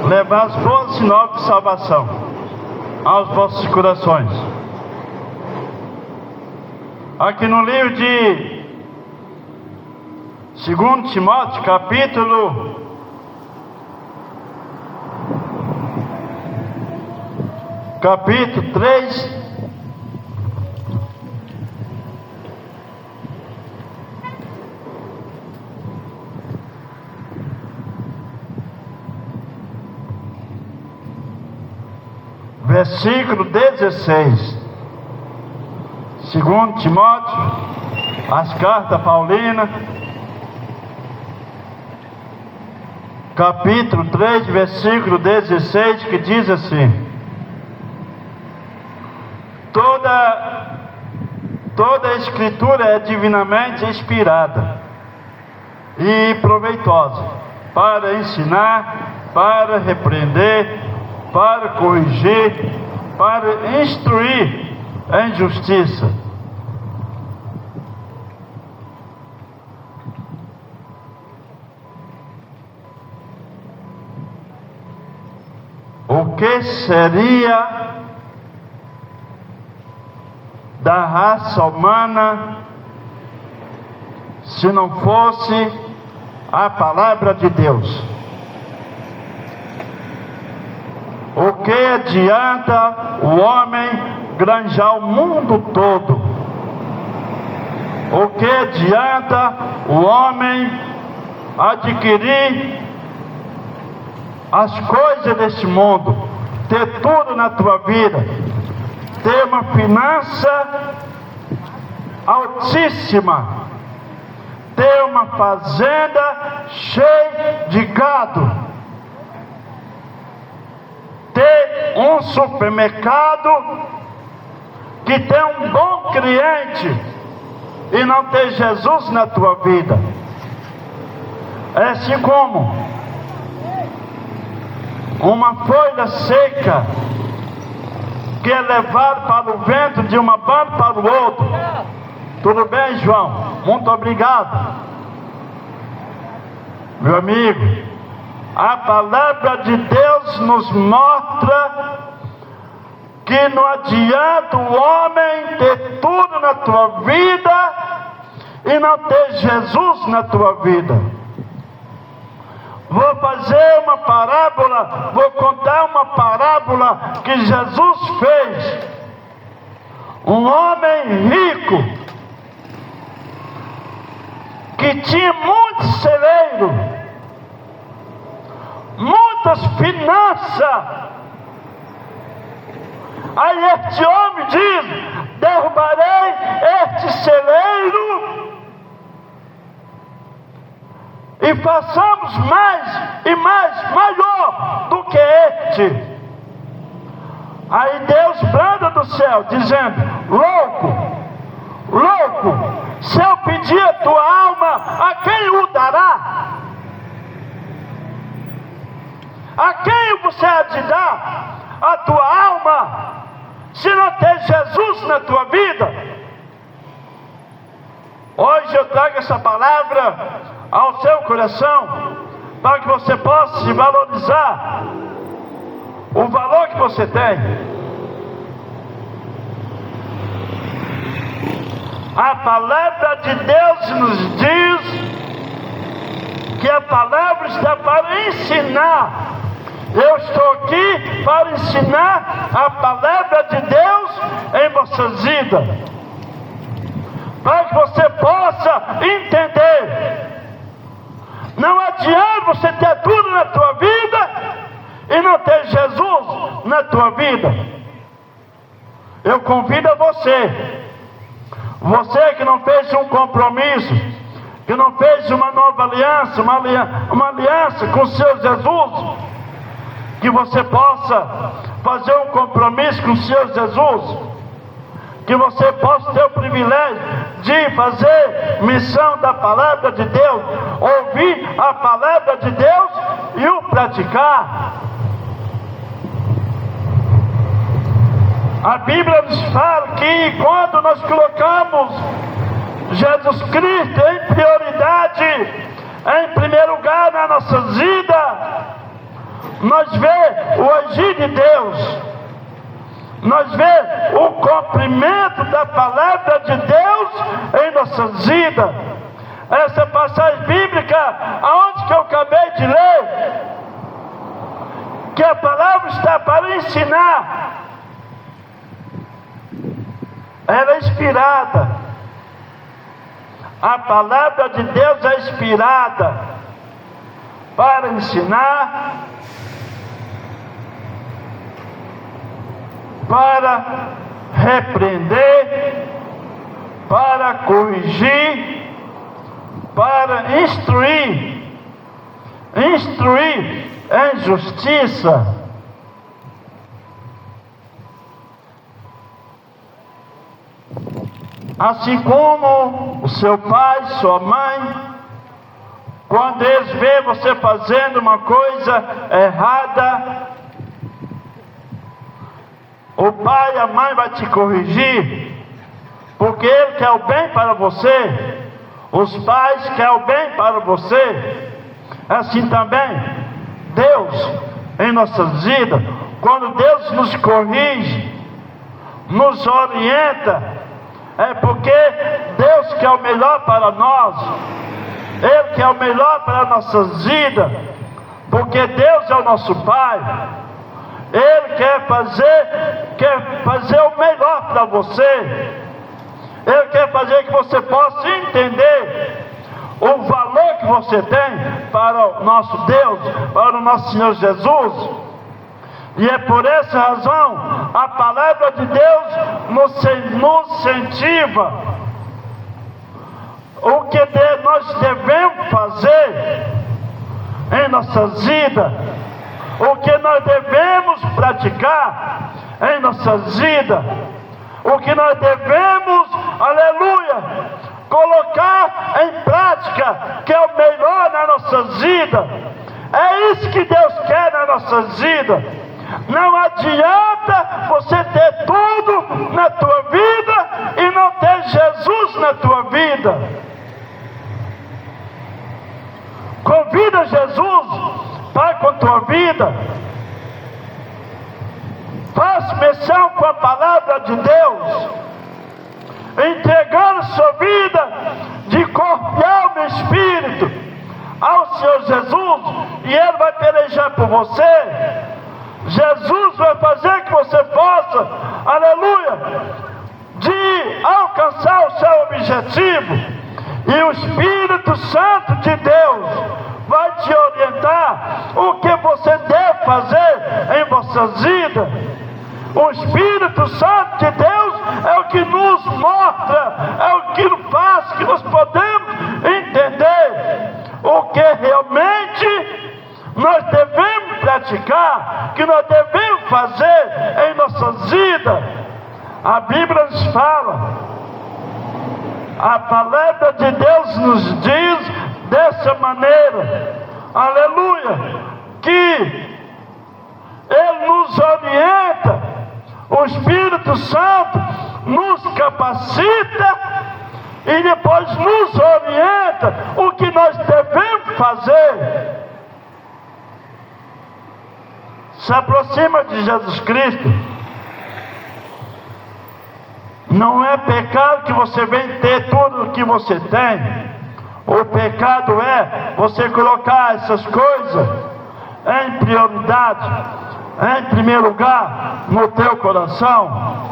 levar as boas novas de salvação aos vossos corações. Aqui no livro de 2 Timóteo, capítulo 3, versículo 16. 2 Timóteo, as cartas paulinas, capítulo 3, versículo 16, que diz assim: Toda a escritura é divinamente inspirada e proveitosa para ensinar, para repreender, para corrigir, para instruir em justiça. O que seria da raça humana se não fosse a palavra de Deus? O que adianta o homem granjar o mundo todo? O que adianta o homem adquirir as coisas deste mundo, ter tudo na tua vida, ter uma finança altíssima, ter uma fazenda cheia de gado, ter um supermercado que tem um bom cliente e não ter Jesus na tua vida? É assim como uma folha seca que é levada para o vento de uma banda para o outro. Tudo bem, João? Muito obrigado. Meu amigo, a palavra de Deus nos mostra que não adianta o homem ter tudo na tua vida e não ter Jesus na tua vida. Vou fazer uma parábola, vou contar uma parábola que Jesus fez. Um homem rico que tinha muito celeiro, muitas finanças. Aí este homem diz: derrubarei este celeiro e façamos mais e mais, maior do que este. Aí Deus branda do céu, dizendo: louco, se eu pedir a tua alma, a quem o dará? A quem você há de dar a tua alma, se não tem Jesus na tua vida? Hoje eu trago essa palavra ao seu coração, para que você possa se valorizar, o valor que você tem. A palavra de Deus nos diz que a palavra está para ensinar. Eu estou aqui para ensinar a palavra de Deus em vossas vidas, para que você possa entender. Não adianta você ter tudo na tua vida e não ter Jesus na tua vida. Eu convido a você que não fez um compromisso, que não fez uma nova aliança, uma aliança com o seu Jesus, que você possa fazer um compromisso com o seu Jesus, que você possa ter o privilégio de fazer missão da palavra de Deus, ouvir a palavra de Deus e o praticar. A Bíblia nos fala que quando nós colocamos Jesus Cristo em prioridade, em primeiro lugar na nossa vida, nós vemos o agir de Deus, nós vemos o cumprimento da palavra de Deus em nossas vidas. Essa passagem bíblica, aonde que eu acabei de ler, que a palavra está para ensinar, ela é inspirada. A palavra de Deus é inspirada para ensinar, para repreender, para corrigir, para instruir em justiça. Assim como o seu pai, sua mãe, quando eles veem você fazendo uma coisa errada, o pai e a mãe vai te corrigir, porque ele quer o bem para você. Os pais querem o bem para você. Assim também Deus em nossas vidas, quando Deus nos corrige, nos orienta, é porque Deus quer o melhor para nós. Ele quer o melhor para nossas vidas, porque Deus é o nosso Pai. Ele quer fazer o melhor para você. Ele quer fazer que você possa entender o valor que você tem para o nosso Deus, para o nosso Senhor Jesus. E é por essa razão a palavra de Deus nos incentiva. O que nós devemos fazer em nossas vidas, o que nós devemos praticar em nossas vidas, o que nós devemos, aleluia, colocar em prática, que é o melhor nas nossas vidas. É isso que Deus quer nas nossas vidas. Não adianta você ter tudo na tua vida e não ter Jesus na tua vida. Convida Jesus para com a tua vida. Faça menção com a palavra de Deus, entregando sua vida de corpo e alma e espírito ao Senhor Jesus, e Ele vai pelejar por você. Jesus vai fazer que você possa, aleluia, de alcançar o seu objetivo. E o Espírito Santo de Deus vai te orientar o que você deve fazer em vossas vidas. O Espírito Santo de Deus é o que nos mostra, é o que faz que nós podemos entender o que realmente nós devemos praticar, que nós devemos fazer em nossas vidas. A Bíblia nos fala, a palavra de Deus nos diz dessa maneira, aleluia, que Ele nos orienta, o Espírito Santo nos capacita e depois nos orienta o que nós devemos fazer. Se aproxima de Jesus Cristo. Não é pecado que você vem ter tudo o que você tem. O pecado é você colocar essas coisas em prioridade, em primeiro lugar, no teu coração.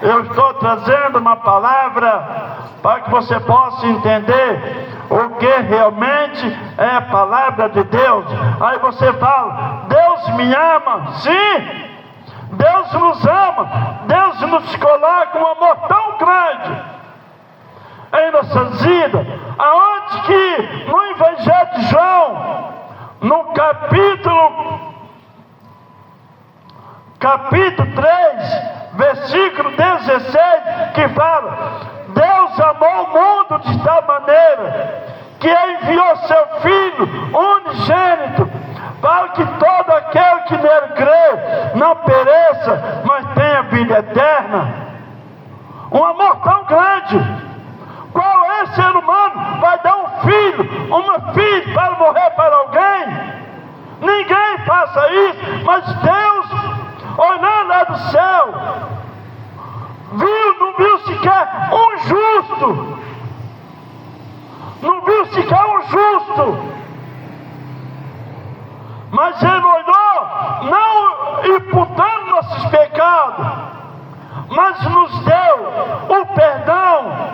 Eu estou trazendo uma palavra para que você possa entender o que realmente é a palavra de Deus. Aí você fala, Deus me ama. Sim, Deus nos ama. Deus nos coloca um amor tão grande em nossas vidas, aonde que no Evangelho de João, no capítulo 3, versículo 16, que fala, Deus amou o mundo de tal maneira que enviou seu Filho unigênito, para que todo aquele que nele crê não pereça, mas tenha vida eterna. Um amor tão grande. Qual é ser humano vai dar um filho, uma filha para morrer para alguém? Ninguém faz faça isso, mas Deus, olhando lá do céu, não viu sequer um justo, não viu sequer um justo, mas Ele olhou, não imputando nossos pecados, mas nos deu o perdão,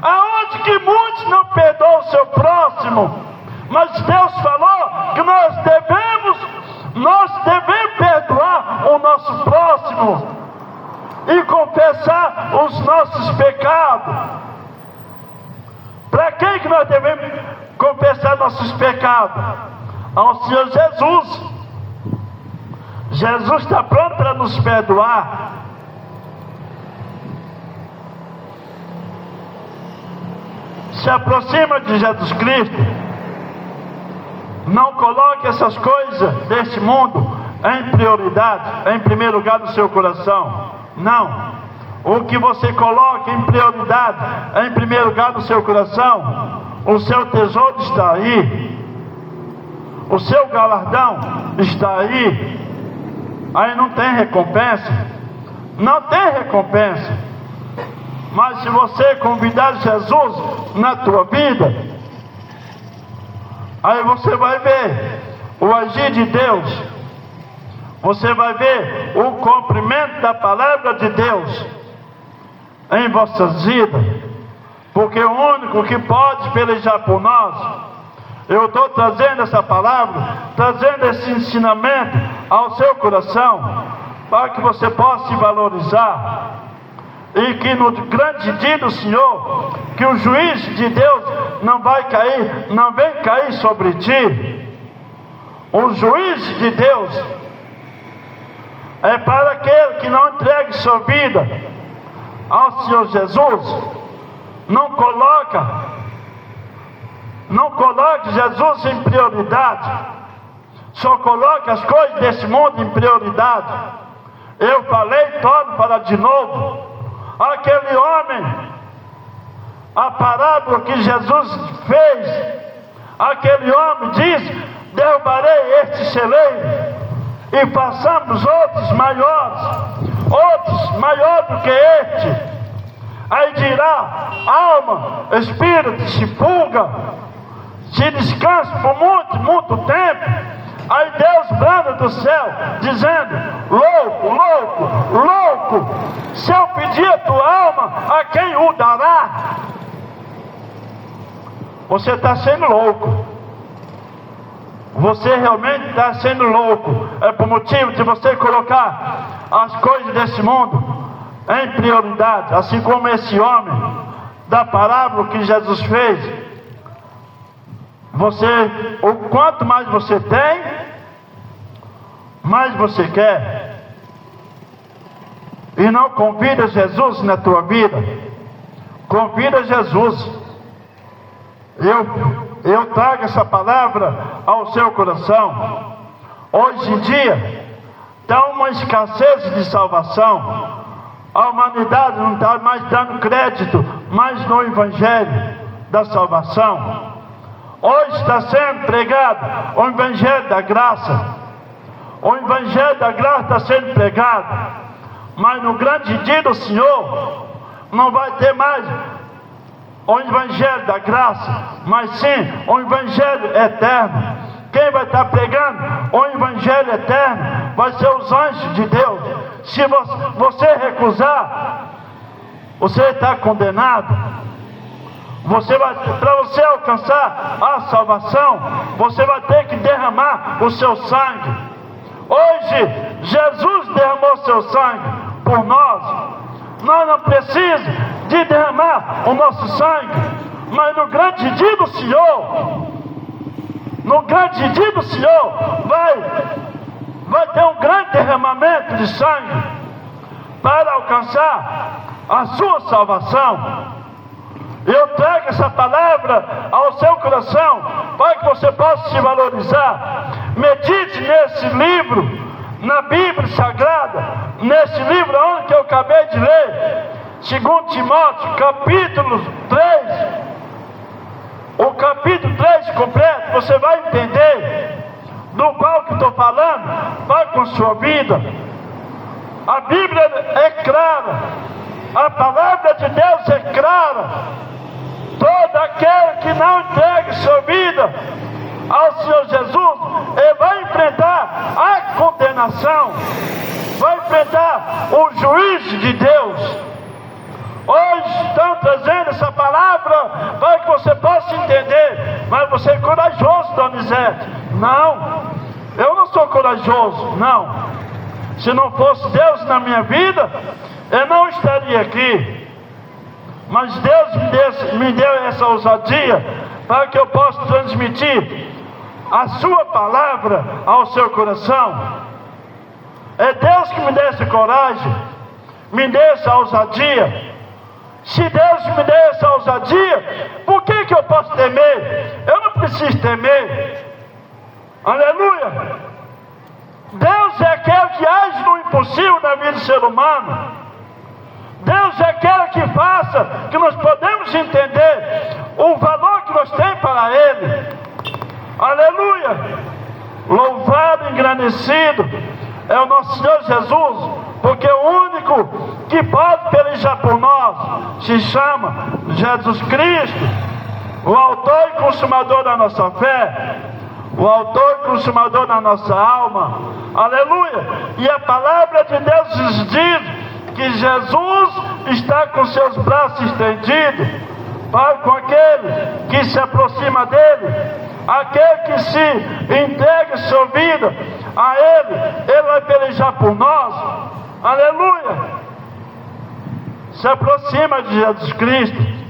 aonde que muitos não perdoam o seu próximo, mas Deus falou que nós devemos perdoar o nosso próximo e confessar os nossos pecados. Para quem que nós devemos confessar nossos pecados? Ao Senhor Jesus. Jesus está pronto para nos perdoar. Se aproxima de Jesus Cristo. Não coloque essas coisas deste mundo em prioridade, em primeiro lugar do seu coração. Não. O que você coloca em prioridade, em primeiro lugar do seu coração, o seu tesouro está aí. O seu galardão está aí. Aí não tem recompensa. Não tem recompensa. Mas se você convidar Jesus na tua vida, aí você vai ver o agir de Deus. Você vai ver o cumprimento da palavra de Deus em vossas vidas. Porque o único que pode pelejar por nós, eu estou trazendo essa palavra, trazendo esse ensinamento ao seu coração, para que você possa se valorizar. E que no grande dia do Senhor, que o juízo de Deus não vai cair, não vem cair sobre ti. O juízo de Deus é para aquele que não entregue sua vida ao Senhor Jesus. Não coloque Jesus em prioridade. Só coloque as coisas desse mundo em prioridade. Eu falei, torno para de novo. Aquele homem, a parábola que Jesus fez, aquele homem diz: derrubarei este celeiro e façamos outros maiores do que este. Aí dirá: alma, espírito, se fuga, se descansa por muito tempo. Aí Deus branda do céu, dizendo: louco, se eu pedir a tua alma, a quem o dará? Você está sendo louco. Você realmente está sendo louco. É por motivo de você colocar as coisas desse mundo em prioridade, assim como esse homem da parábola que Jesus fez. O quanto mais você tem, mais você quer. E não convida Jesus na tua vida. Convida Jesus. Eu trago essa palavra ao seu coração. Hoje em dia está uma escassez de salvação. A humanidade não está mais dando crédito mais no Evangelho da salvação. Hoje está sendo pregado o Evangelho da graça. O Evangelho da graça está sendo pregado. Mas no grande dia do Senhor não vai ter mais o Evangelho da graça, mas sim o Evangelho eterno. Quem vai estar pregando o Evangelho eterno vai ser os anjos de Deus. Se você recusar, você está condenado. Para você alcançar a salvação, você vai ter que derramar o seu sangue. Hoje, Jesus derramou seu sangue por nós. Nós não precisamos de derramar o nosso sangue, mas no grande dia do Senhor, vai ter um grande derramamento de sangue para alcançar a sua salvação. Eu trago essa palavra ao seu coração para que você possa se valorizar. Medite nesse livro, na Bíblia Sagrada, nesse livro onde que eu acabei de ler, 2 Timóteo, capítulo 3. O capítulo 3 completo, você vai entender do qual que estou falando, vai com sua vida. A Bíblia é clara, a palavra de Deus é clara. Todo aquele que não entregue sua vida ao Senhor Jesus, ele vai enfrentar a condenação, vai enfrentar o juízo de Deus. Hoje estão trazendo essa palavra para que você possa entender. Mas você é corajoso, Donizete? Não, eu não sou corajoso, não. Se não fosse Deus na minha vida, eu não estaria aqui. Mas Deus me deu essa ousadia para que eu possa transmitir a sua palavra ao seu coração. É Deus que me deu essa coragem, me deu essa ousadia. Se Deus me deu essa ousadia, por que eu posso temer? Eu não preciso temer. Aleluia! Deus é aquele que age no impossível na vida do ser humano. Deus é aquele que faça que nós podemos entender o valor que nós temos para Ele. Aleluia! Louvado e engrandecido é o nosso Senhor Jesus, porque o único que pode pelejar por nós se chama Jesus Cristo, o autor e consumador da nossa fé, o autor e consumador da nossa alma. Aleluia! E a palavra de Deus nos diz que Jesus está com seus braços estendidos para com aquele que se aproxima dele. Aquele que se entrega sua vida a Ele vai pelejar por nós. Aleluia! Se aproxima de Jesus Cristo.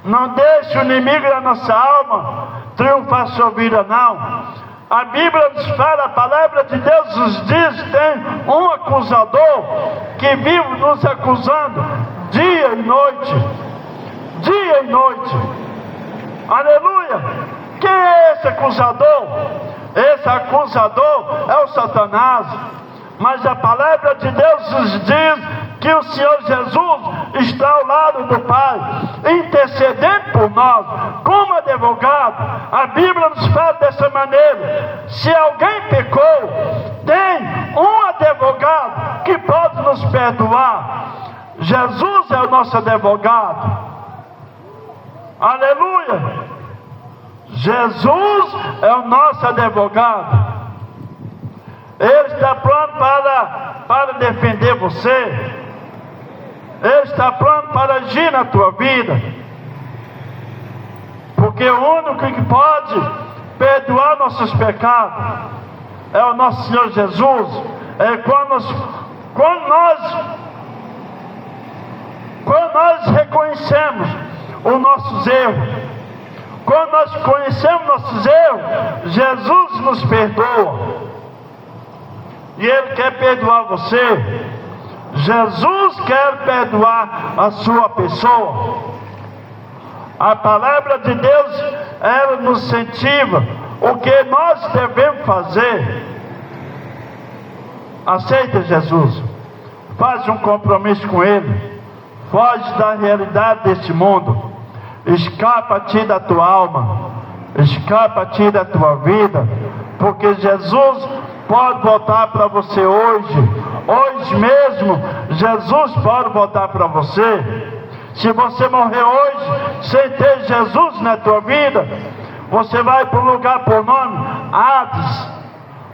Não deixe o inimigo da nossa alma triunfar sua vida, não. A Bíblia nos fala, a palavra de Deus nos diz que tem um acusador que vive nos acusando dia e noite. Dia e noite. Aleluia! Quem é esse acusador? Esse acusador é o Satanás. Mas a palavra de Deus nos diz que o Senhor Jesus está ao lado do Pai, intercedendo por nós, como advogado. A Bíblia nos fala dessa maneira: se alguém pecou, tem um advogado que pode nos perdoar. Jesus é o nosso advogado. Aleluia! Jesus é o nosso advogado. Ele está pronto para defender você. Ele está pronto para agir na tua vida. Porque o único que pode perdoar nossos pecados é o nosso Senhor Jesus. É quando nós reconhecemos os nossos erros, quando nós conhecemos nossos erros, Jesus nos perdoa. E Ele quer perdoar você. Jesus quer perdoar a sua pessoa. A palavra de Deus, ela nos incentiva o que nós devemos fazer. Aceita Jesus. Faz um compromisso com Ele. Foge da realidade deste mundo. Escapa a ti da tua alma, escapa a ti da tua vida, porque Jesus pode voltar para você hoje. Hoje mesmo, Jesus pode voltar para você. Se você morrer hoje sem ter Jesus na tua vida, você vai para um lugar por nome Hades,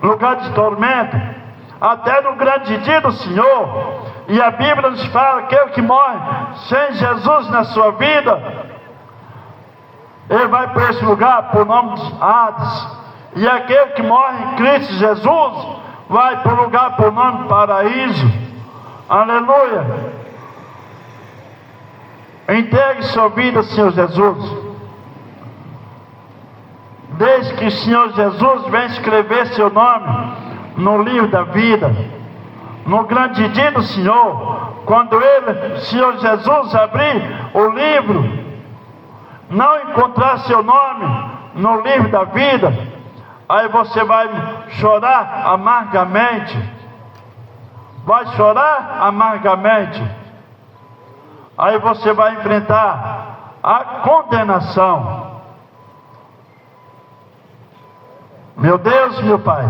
lugar de tormento, até no grande dia do Senhor. E a Bíblia nos fala que aquele que morre sem Jesus na sua vida, ele vai para esse lugar por nome de Hades. E aquele que morre em Cristo Jesus vai para o lugar por nome de paraíso. Aleluia! Entregue sua vida ao Senhor Jesus. Desde que o Senhor Jesus venha escrever seu nome no livro da vida, no grande dia do Senhor, quando o Senhor Jesus abrir o livro, não encontrar seu nome no livro da vida, aí você vai chorar amargamente. Vai chorar amargamente. Aí você vai enfrentar a condenação. Meu Deus, meu Pai,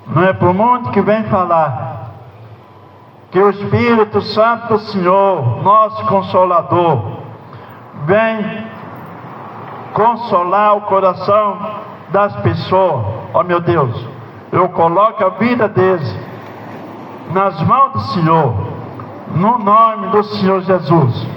não é por muito que vem falar, que o Espírito Santo do Senhor, nosso Consolador, vem consolar o coração das pessoas. Ó meu Deus, eu coloco a vida deles nas mãos do Senhor, no nome do Senhor Jesus.